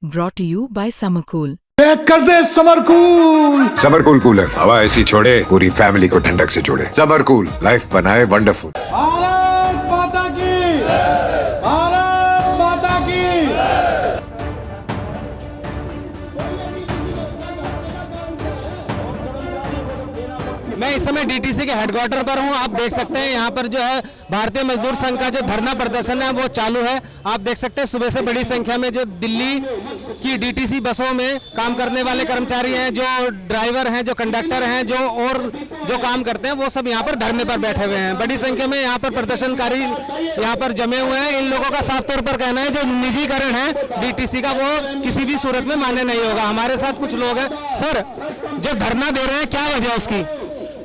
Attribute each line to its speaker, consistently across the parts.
Speaker 1: brought to you by Summercool.
Speaker 2: Pack कर दे summer cool.
Speaker 3: Summer cool cooler हवा ऐसी छोड़े पूरी फैमिली को ठंडक से जोड़े। समरकूल लाइफ बनाए वंडरफुल।
Speaker 2: भारत माता की, भारत माता की।
Speaker 4: मैं इस समय डीटीसी के हेडक्वार्टर पर हूं। आप देख सकते हैं यहाँ पर जो है भारतीय मजदूर संघ का जो धरना प्रदर्शन है वो चालू है। आप देख सकते हैं सुबह से बड़ी संख्या में जो दिल्ली की डीटीसी बसों में काम करने वाले कर्मचारी हैं, जो ड्राइवर हैं, जो कंडक्टर हैं, जो काम करते हैं, वो सब यहाँ पर धरने पर बैठे हुए हैं। बड़ी संख्या में यहाँ पर प्रदर्शनकारी यहाँ पर जमे हुए हैं। इन लोगों का साफ तौर पर कहना है जो निजीकरण है डीटीसी का वो किसी भी सूरत में मान्य नहीं होगा। हमारे साथ कुछ लोग हैं। सर, जो धरना दे रहे हैं क्या वजह है उसकी?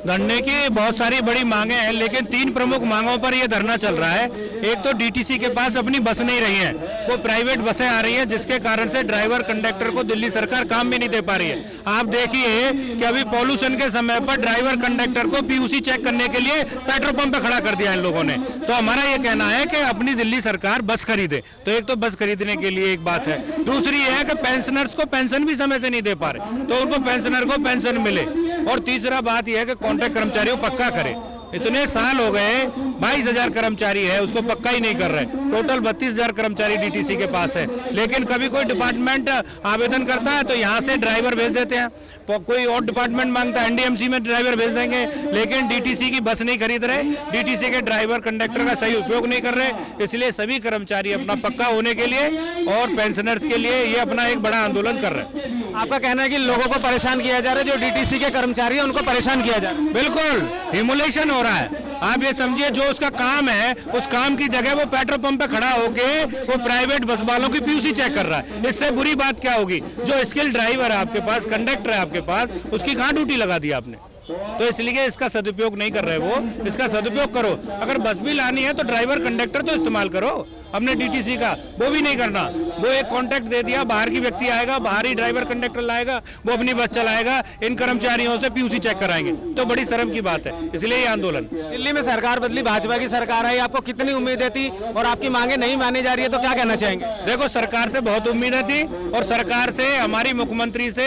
Speaker 5: धरने की बहुत सारी बड़ी मांगे हैं, लेकिन तीन प्रमुख मांगों पर यह धरना चल रहा है। एक तो डीटीसी के पास अपनी बस नहीं रही है, वो प्राइवेट बसें आ रही हैं, जिसके कारण से ड्राइवर कंडक्टर को दिल्ली सरकार काम भी नहीं दे पा रही है। आप देखिए कि अभी पॉल्यूशन के समय पर ड्राइवर कंडक्टर को पीयूसी चेक करने के लिए पेट्रोल पंप पे खड़ा कर दिया इन लोगों ने। तो हमारा ये कहना है कि अपनी दिल्ली सरकार बस खरीदे। तो एक तो बस खरीदने के लिए एक बात है, दूसरी है कि पेंशनर्स को पेंशन भी समय से नहीं दे पा रहे, तो उनको पेंशनर को पेंशन मिले। और तीसरा बात यह है कि कॉन्ट्रैक्ट कर्मचारियों को पक्का करे। इतने साल हो गए, 22,000 कर्मचारी है, उसको पक्का ही नहीं कर रहे। टोटल 32,000 कर्मचारी डीटीसी के पास है, लेकिन कभी कोई डिपार्टमेंट आवेदन करता है तो यहाँ से ड्राइवर भेज देते हैं। कोई और डिपार्टमेंट मांगता है, एनडीएमसी में ड्राइवर भेज देंगे, लेकिन डीटीसी की बस नहीं खरीद रहे, डीटीसी के ड्राइवर कंडक्टर का सही उपयोग नहीं कर रहे। इसलिए सभी कर्मचारी अपना पक्का होने के लिए और पेंशनर्स के लिए ये अपना एक बड़ा आंदोलन कर रहे हैं।
Speaker 4: आपका कहना है कि लोगों को परेशान किया जा रहा है, जो डीटीसी के कर्मचारी हैं उनको परेशान किया जा रहा है?
Speaker 5: बिल्कुल ह्यूमिलेशन हो रहा है। आप ये समझिए, जो उसका काम है उस काम की जगह वो पेट्रोल पंप पे खड़ा होके वो प्राइवेट बस वालों की पीयूसी चेक कर रहा है। इससे बुरी बात क्या होगी? जो स्किल ड्राइवर है आपके पास, कंडक्टर है आपके पास, उसकी कहाँ ड्यूटी लगा दी आपने? तो इसलिए इसका सदुपयोग नहीं कर रहे वो, इसका सदुपयोग करो। अगर बस भी लानी है तो ड्राइवर कंडक्टर तो इस्तेमाल करो हमने डीटीसी का, वो भी नहीं करना। वो एक कॉन्ट्रैक्ट दे दिया, बाहर की व्यक्ति आएगा, बाहरी ड्राइवर कंडक्टर लाएगा, वो अपनी बस चलाएगा, इन कर्मचारियों से पीयूसी चेक कराएंगे। तो बड़ी शर्म की बात है, इसलिए ये आंदोलन।
Speaker 4: दिल्ली में सरकार बदली, भाजपा की सरकार आई, आपको कितनी उम्मीदें थी और आपकी मांगे नहीं मानी जा रही है, तो क्या कहना चाहेंगे?
Speaker 5: देखो, सरकार से बहुत उम्मीदें थी और सरकार से, हमारी मुख्यमंत्री से,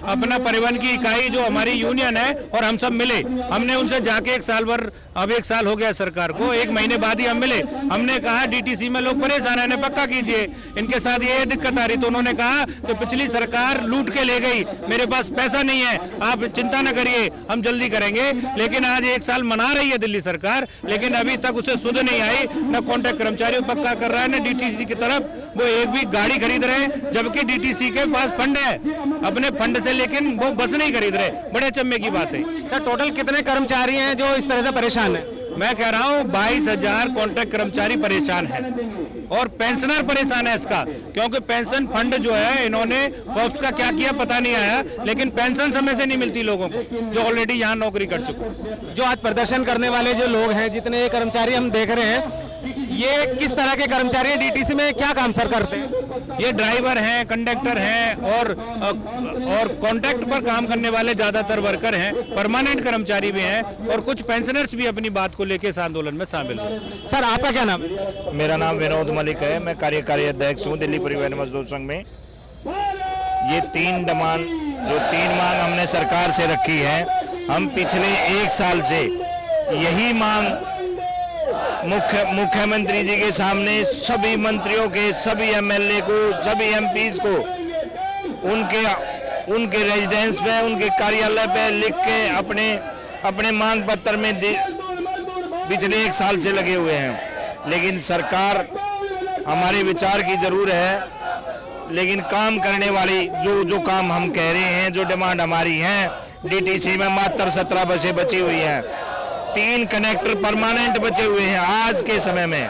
Speaker 5: अपना परिवहन की इकाई जो हमारी यूनियन है और हम सब मिले। हमने उनसे जाके एक साल भर, अब 1 साल हो गया सरकार को, 1 महीने बाद ही हम मिले। हमने कहा डीटीसी में लोग परेशान है, पक्का कीजिए, इनके साथ ये दिक्कत आ रही। तो उन्होंने कहा कि पिछली सरकार लूट के ले गई, मेरे पास पैसा नहीं है, आप चिंता न करिए, हम जल्दी करेंगे। लेकिन आज 1 साल मना रही है दिल्ली सरकार, लेकिन अभी तक उसे सुध नहीं आई। न कॉन्ट्रैक्ट कर्मचारियों पक्का कर रहा है, न डीटीसी की तरफ वो एक भी गाड़ी खरीद रहे हैं, जबकि डीटीसी के पास फंड है अपने फंड से, लेकिन वो बस नहीं खरीद रहे। बड़े अचंभे की बात है।
Speaker 4: सर, टोटल कितने कर्मचारी हैं जो इस तरह से परेशान है?
Speaker 5: मैं कह रहा हूं 22,000 कॉन्ट्रैक्ट कर्मचारी परेशान है और पेंशनर परेशान है इसका, क्योंकि पेंशन फंड जो है इन्होंने कॉप्स का क्या किया पता नहीं आया, लेकिन पेंशन समय से नहीं मिलती लोगों को जो ऑलरेडी यहाँ नौकरी कर चुके।
Speaker 4: जो आज प्रदर्शन करने वाले जो लोग हैं, जितने कर्मचारी हम देख रहे हैं, ये किस तरह के कर्मचारी हैं? डीटीसी में क्या काम सर करते हैं?
Speaker 5: ये ड्राइवर हैं, कंडक्टर हैं और कॉन्ट्रैक्ट पर काम करने वाले ज्यादातर वर्कर हैं, परमानेंट कर्मचारी भी हैं और कुछ पेंशनर्स भी अपनी बात को लेकर इस आंदोलन में शामिल हैं।
Speaker 4: सर, आपका क्या नाम है?
Speaker 6: मेरा नाम विनोद मलिक है, मैं कार्यकारी अध्यक्ष हूँ दिल्ली परिवहन मजदूर संघ में। ये तीन मांग हमने सरकार से रखी है। हम पिछले 1 साल से यही मांग मुख्यमंत्री जी के सामने, सभी मंत्रियों के, सभी एमएलए को, सभी एमपीज को उनके रेजिडेंस पे, उनके कार्यालय पे लिख के अपने मांग पत्र में पिछले 1 साल से लगे हुए हैं। लेकिन सरकार, हमारे विचार की जरूर है, लेकिन काम करने वाली जो काम हम कह रहे हैं, जो डिमांड हमारी है, डीटीसी में मात्र 17 बसें बची हुई हैं, 3 कनेक्टर परमानेंट बचे हुए हैं। आज के समय में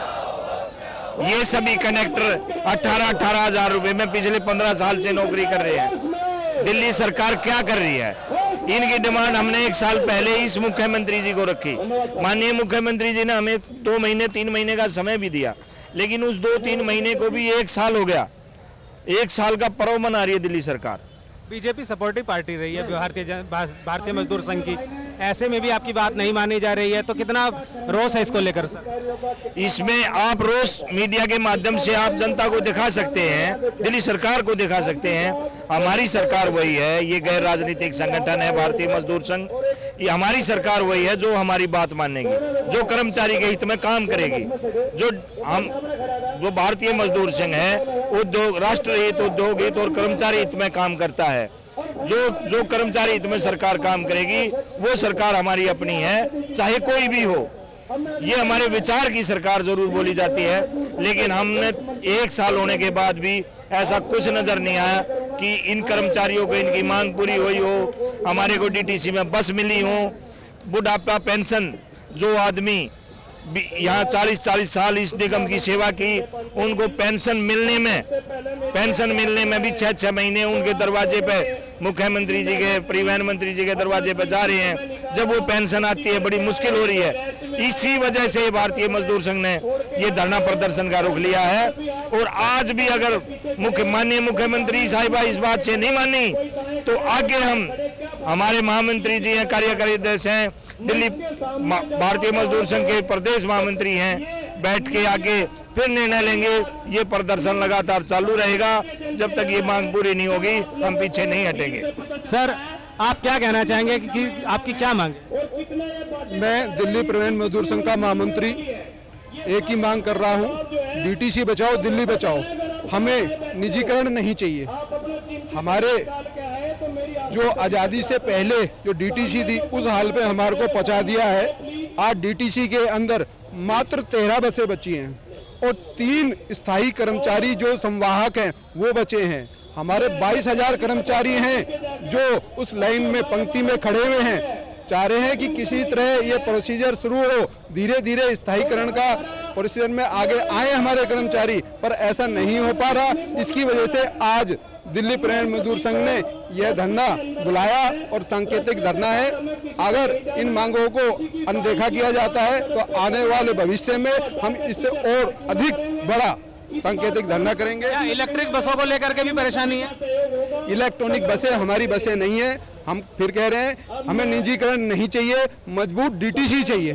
Speaker 6: ये सभी कनेक्टर 18-18 हजार रुपए में पिछले 15 साल से नौकरी कर रहे हैं। दिल्ली सरकार क्या कर रही है? इनकी डिमांड हमने 1 साल पहले इस मुख्यमंत्री जी को रखी। माननीय मुख्यमंत्री जी ने हमें 2 महीने 3 महीने का समय भी दिया, लेकिन उस 2-3 महीने को भी 1 साल हो गया। 1 साल का पर्व मना रही है दिल्ली सरकार।
Speaker 4: बीजेपी सपोर्टिव पार्टी रही है भारतीय मजदूर संघ की। ऐसे में भी आपकी बात नहीं मानी जा रही है, तो कितना रोष है इसको लेकर सर?
Speaker 6: इसमें आप रोज मीडिया के माध्यम से आप जनता को दिखा सकते हैं, दिल्ली सरकार को दिखा सकते हैं। हमारी सरकार वही है, ये गैर राजनीतिक संगठन है भारतीय मजदूर संघ, ये हमारी सरकार वही है जो हमारी बात मानेगी, जो कर्मचारी के हित में काम करेगी। जो भारतीय मजदूर संघ है उद्योग, राष्ट्र हित, उद्योग हित और कर्मचारी हित में काम करता है। जो कर्मचारी हित में सरकार काम करेगी वो सरकार हमारी अपनी है, चाहे कोई भी हो। ये हमारे विचार की सरकार जरूर बोली जाती है, लेकिन हमने 1 साल होने के बाद भी ऐसा कुछ नजर नहीं आया कि इन कर्मचारियों को इनकी मांग पूरी हुई हो, हमारे को डीटीसी में बस मिली हो, बुढ़ापा पेंशन, जो आदमी यहाँ 40-40 साल इस निगम की सेवा की, उनको पेंशन मिलने में भी 6-6 महीने उनके दरवाजे पे, मुख्यमंत्री जी के, परिवहन मंत्री जी के दरवाजे पे जा रहे हैं। जब वो पेंशन आती है बड़ी मुश्किल हो रही है। इसी वजह से भारतीय मजदूर संघ ने ये धरना प्रदर्शन का रुख लिया है। और आज भी अगर माननीय मुख्यमंत्री साहिबा इस बात से नहीं मानी तो आगे हमारे महामंत्री जी हैं, कार्यकारी अध्यक्ष हैं, दिल्ली भारतीय मजदूर संघ के प्रदेश महामंत्री हैं, बैठ के आगे फिर निर्णय लेंगे। ये प्रदर्शन लगातार चालू रहेगा जब तक ये मांग पूरी नहीं होगी, हम पीछे नहीं हटेंगे।
Speaker 4: सर आप क्या कहना चाहेंगे कि आपकी क्या मांग है?
Speaker 7: मैं दिल्ली परिवहन मजदूर संघ का महामंत्री एक ही मांग कर रहा हूँ, डीटीसी बचाओ, दिल्ली बचाओ। हमें निजीकरण नहीं चाहिए। हमारे जो आज़ादी से पहले जो डीटीसी थी उस हाल पे हमारे को पहुंचा दिया है। आज डीटीसी के अंदर मात्र 13 बसें बची हैं और 3 स्थायी कर्मचारी जो संवाहक हैं वो बचे हैं। हमारे 22,000 कर्मचारी हैं जो उस लाइन में पंक्ति में खड़े हुए हैं। चाह रहे हैं कि किसी तरह ये प्रोसीजर शुरू हो, धीरे धीरे स्थायीकरण का प्रोसीजर में आगे आए हमारे कर्मचारी, पर ऐसा नहीं हो पा रहा। इसकी वजह से आज दिल्ली परिवहन मजदूर संघ ने यह धरना बुलाया और सांकेतिक धरना है। अगर इन मांगों को अनदेखा किया जाता है तो आने वाले भविष्य में हम इससे और अधिक बड़ा सांकेतिक धरना करेंगे।
Speaker 4: क्या इलेक्ट्रिक बसों को लेकर के भी परेशानी है?
Speaker 7: इलेक्ट्रॉनिक बसें हमारी बसें नहीं है। हम फिर कह रहे हैं हमें निजीकरण नहीं चाहिए, मजबूत डीटीसी चाहिए,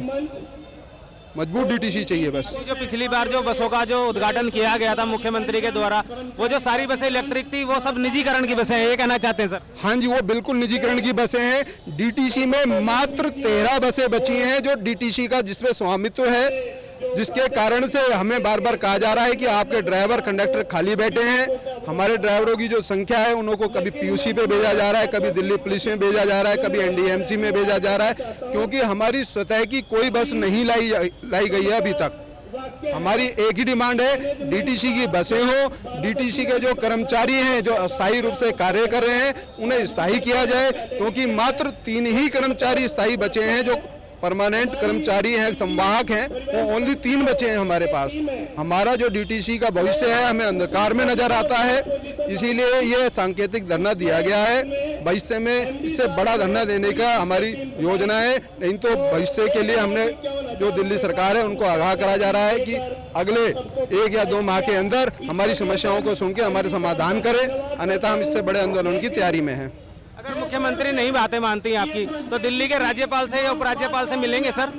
Speaker 7: मजबूत डीटीसी चाहिए बस।
Speaker 4: जो पिछली बार जो बसों का जो उद्घाटन किया गया था मुख्यमंत्री के द्वारा, वो जो सारी बसें इलेक्ट्रिक थी वो सब निजीकरण की बसें हैं, ये कहना चाहते हैं सर?
Speaker 7: हाँ जी, वो बिल्कुल निजीकरण की बसें हैं। डीटीसी में मात्र 13 बसें बची हैं जो डीटीसी का जिसमें स्वामित्व है, जिसके कारण से हमें बार बार कहा जा रहा है कि आपके ड्राइवर कंडक्टर खाली बैठे हैं। हमारे ड्राइवरों की जो संख्या है उनको कभी पीयूसी पे भेजा जा रहा है, कभी दिल्ली पुलिस में भेजा जा रहा है, कभी एनडीएमसी में भेजा जा रहा है, क्योंकि हमारी स्वतः की कोई बस नहीं लाई गई है अभी तक। हमारी एक ही डिमांड है, डीटीसी की बसें हो, डीटीसी के जो कर्मचारी हैं जो अस्थायी रूप से कार्य कर रहे हैं उन्हें स्थायी किया जाए, क्योंकि मात्र 3 ही कर्मचारी स्थायी बचे हैं जो परमानेंट कर्मचारी हैं, संवाहक हैं, वो ओनली 3 बचे हैं हमारे पास। हमारा जो डीटीसी का भविष्य है हमें अंधकार में नजर आता है, इसीलिए ये सांकेतिक धरना दिया गया है। भविष्य में इससे बड़ा धरना देने का हमारी योजना है, नहीं तो भविष्य के लिए हमने जो दिल्ली सरकार है उनको आगाह करा जा रहा है कि अगले 1 या 2 माह के अंदर हमारी समस्याओं को सुन के हमारे समाधान करें, अन्यथा हम इससे बड़े आंदोलन की तैयारी में हैं।
Speaker 4: अगर मुख्यमंत्री नहीं बातें मानती हैं आपकी तो दिल्ली के राज्यपाल से या उपराज्यपाल से मिलेंगे सर?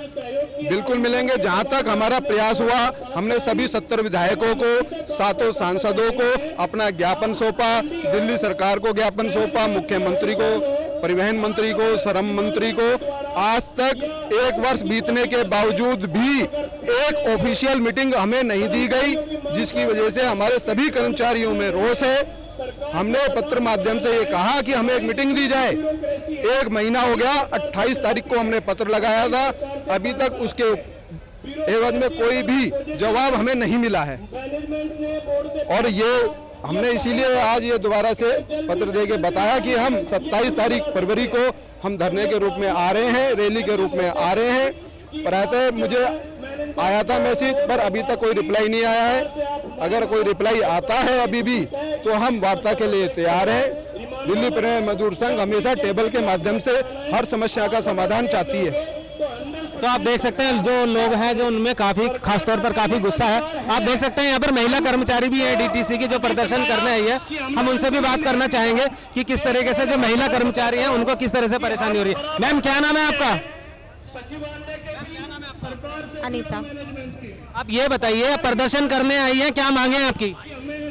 Speaker 7: बिल्कुल मिलेंगे। जहां तक हमारा प्रयास हुआ हमने सभी 70 विधायकों को, 7 सांसदों को अपना ज्ञापन सौंपा, दिल्ली सरकार को ज्ञापन सौंपा, मुख्यमंत्री को, परिवहन मंत्री को, श्रम मंत्री को। आज तक 1 वर्ष बीतने के बावजूद भी एक ऑफिशियल मीटिंग हमें नहीं दी गई, जिसकी वजह से हमारे सभी कर्मचारियों में रोष है। हमने पत्र माध्यम से ये कहा कि हमें एक मीटिंग दी जाए। 1 महीना हो गया, 28 तारीख को हमने पत्र लगाया था, अभी तक उसके एवज में कोई भी जवाब हमें नहीं मिला है। और ये हमने इसीलिए आज ये दोबारा से पत्र दे के बताया कि हम 27 तारीख फरवरी को हम धरने के रूप में आ रहे हैं, रैली के रूप में आ रहे हैं। प्रायतः मुझे आया था मैसेज, पर अभी तक कोई रिप्लाई नहीं आया है। अगर कोई रिप्लाई आता है अभी भी तो हम वार्ता के लिए तैयार हैं। दिल्ली परिवहन मजदूर संघ हमेशा टेबल के माध्यम से हर समस्या का समाधान चाहती है।
Speaker 4: तो आप देख सकते हैं जो लोग हैं जो उनमें काफी खास तौर पर काफी गुस्सा है। आप देख सकते हैं यहाँ पर महिला कर्मचारी भी है डीटीसी की जो प्रदर्शन करने आई है। हम उनसे भी बात करना चाहेंगे कि किस तरीके से जो महिला कर्मचारी हैं उनको किस तरह से परेशानी हो रही है। मैम क्या नाम है आपका?
Speaker 8: अनीता।
Speaker 4: आप ये बताइए, प्रदर्शन करने आई है, क्या मांगे हैं आपकी?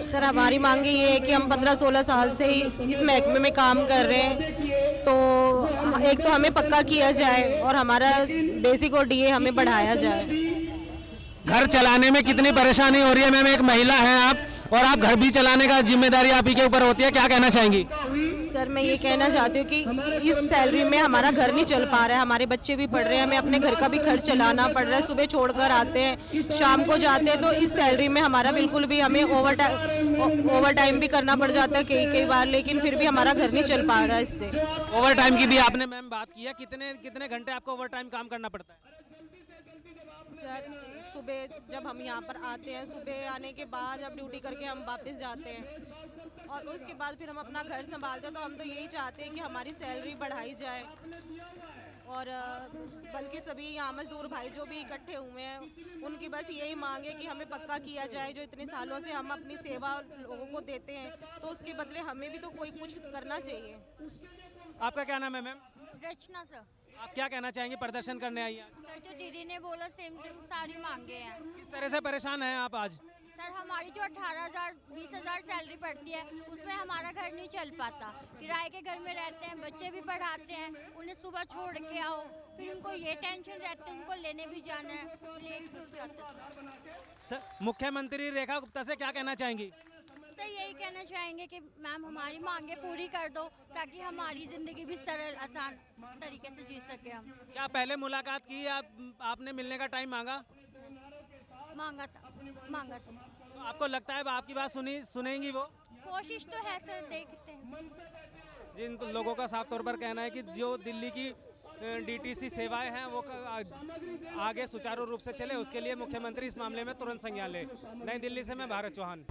Speaker 8: सर हमारी मांगे ये है कि हम 15-16 साल से ही इस महकमे में काम कर रहे हैं, तो एक तो हमें पक्का किया जाए और हमारा बेसिक और डीए हमें बढ़ाया जाए।
Speaker 4: घर चलाने में कितनी परेशानी हो रही है? मैम एक महिला है आप, और आप घर भी चलाने का जिम्मेदारी आप ही के ऊपर होती है, क्या कहना चाहेंगी?
Speaker 8: सर मैं ये कहना चाहती हूँ कि इस सैलरी में हमारा घर नहीं चल पा रहा है, हमारे बच्चे भी पढ़ रहे हैं, हमें अपने घर का भी खर्च चलाना पड़ रहा है, सुबह छोड़कर आते हैं, शाम को जाते हैं, तो इस सैलरी में हमारा बिल्कुल भी हमें ओवर टाइम भी करना पड़ जाता है कई बार, लेकिन फिर भी हमारा घर नहीं चल पा रहा है इससे।
Speaker 4: ओवर टाइम की भी आपने मैम बात की है, कितने घंटे आपको ओवर टाइम काम करना पड़ता है?
Speaker 8: सर सुबह जब हम यहाँ पर आते हैं, सुबह आने के बाद जब ड्यूटी करके हम वापस जाते हैं और उसके बाद फिर हम अपना घर संभालते हैं, तो हम तो यही चाहते हैं कि हमारी सैलरी बढ़ाई जाए। और बल्कि सभी यहाँ मजदूर भाई जो भी इकट्ठे हुए हैं उनकी बस यही मांग है कि हमें पक्का किया जाए, जो इतने सालों से हम अपनी सेवा लोगों को देते हैं तो उसके बदले हमें भी तो कोई कुछ करना चाहिए।
Speaker 4: आपका क्या नाम है मैम?
Speaker 9: रचना सर।
Speaker 4: आप क्या कहना चाहेंगे, प्रदर्शन करने आई हैं?
Speaker 9: सर जो दीदी ने बोला सेम सारी मांगे हैं।
Speaker 4: किस तरह से परेशान हैं आप आज?
Speaker 9: सर हमारी जो 18,000 20,000 सैलरी पड़ती है उसमें हमारा घर नहीं चल पाता, किराए के घर में रहते हैं, बच्चे भी पढ़ाते हैं, उन्हें सुबह छोड़ के आओ, फिर उनको ये टेंशन रहती है उनको लेने भी जाना है, लेट भी हो जाते हैं।
Speaker 4: सर मुख्यमंत्री रेखा गुप्ता से क्या कहना चाहेंगी?
Speaker 9: सर यही कहना चाहेंगे कि मैम हमारी मांगे पूरी कर दो ताकि हमारी ज़िंदगी भी सरल आसान तरीके से जी सके हम।
Speaker 4: क्या पहले मुलाकात की, आपने मिलने का टाइम मांगा?
Speaker 9: मांगा था।
Speaker 4: तो आपको लगता है आपकी बात सुनेंगी वो?
Speaker 9: कोशिश तो है सर, देखते हैं।
Speaker 4: जिन लोगों का साफ तौर पर कहना है कि जो दिल्ली की डीटीसी सेवाएं हैं वो आगे सुचारू रूप से चले, उसके लिए मुख्यमंत्री इस मामले में तुरंत संज्ञान ले। नई दिल्ली से मैं भारत चौहान।